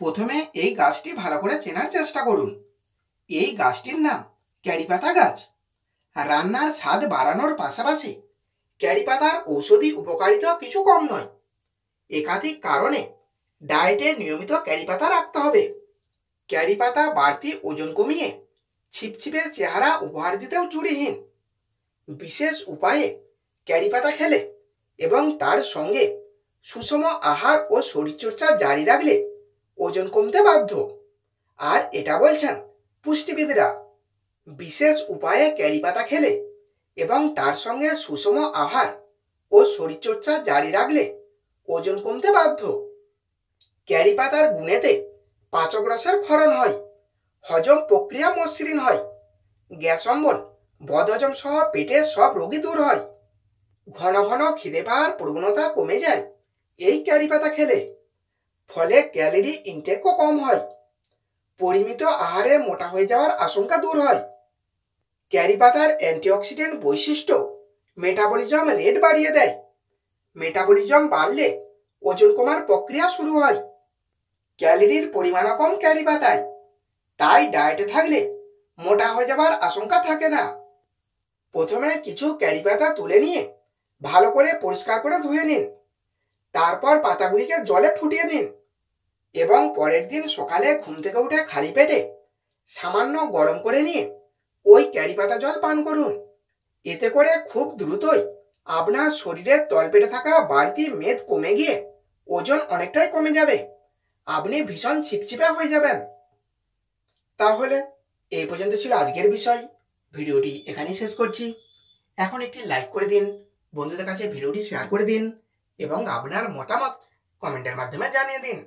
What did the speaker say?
প্রথমে এই গাছটি ভালো করে চেনার চেষ্টা করুন। এই গাছটির নাম ক্যারি পাতা গাছ। রান্নার স্বাদ বাড়ানোর পাশাপাশি ক্যারি পাতার ঔষধি উপকারিতা কিছু কম নয়। একাধিক কারণে ডায়েটে নিয়মিত ক্যারি পাতা রাখতে হবে। ক্যারি পাতা বাড়তি ওজন কমিয়ে ছিপছিপে চেহারা উপহার দিতেও চুরিহীন। বিশেষ উপায়ে ক্যারি পাতা খেলে এবং তার সঙ্গে সুষম আহার ও শরীরচর্চা জারি রাখলে ওজন কমতে বাধ্য। আর এটা বলছেন পুষ্টিবিদরা। বিশেষ উপায়ে ক্যারি পাতা খেলে এবং তার সঙ্গে সুষম আহার ও শরীরচর্চা জারি রাখলে ওজন কমতে বাধ্য। ক্যারি পাতার গুণেতে পাচক রসের ক্ষরণ হয়, হজম প্রক্রিয়া মসৃণ হয়, গ্যাস অম্বল, বদহজম সহ পেটের সব রোগই দূর হয়। ঘন ঘন খিদে পাওয়ার প্রবণতা কমে যায় এই ক্যারি পাতা খেলে। ফলে ক্যালোরি ইনটেকও কম হয়। পরিমিত আহারে মোটা হয়ে যাওয়ার আশঙ্কা দূর হয়। ক্যারি পাতার অ্যান্টিঅক্সিডেন্ট বৈশিষ্ট্য মেটাবলিজম রেট বাড়িয়ে দেয়। মেটাবলিজম বাড়লে ওজন কমার প্রক্রিয়া শুরু হয়। ক্যালোরির পরিমাণও কম ক্যারি পাতায়, তাই ডায়েটে থাকলে মোটা হয়ে যাবার আশঙ্কা থাকে না। প্রথমে কিছু ক্যারি পাতা তুলে নিয়ে ভালো করে পরিষ্কার করে ধুয়ে নিন। তারপর পাতাগুলিকে জলে ফুটিয়ে নিন এবং পরের দিন সকালে ঘুম থেকে উঠে খালি পেটে সামান্য গরম করে নিয়ে ওই ক্যারি পাতা জল পান করুন। এতে করে খুব দ্রুতই আপনার শরীরের তলপেটে থাকা বাড়তি মেদ কমে গিয়ে ওজন অনেকটাই কমে যাবে। আপনি ভীষণ ছিপছিপে হয়ে যাবেন। তাহলে এই পর্যন্ত ছিল আজকের বিষয়। ভিডিওটি এখানেই শেষ করছি। এখন একটি লাইক করে দিন, বন্ধুদের কাছে ভিডিওটি শেয়ার করে দিন এবং আপনার মতামত কমেন্টের মাধ্যমে জানিয়ে দিন।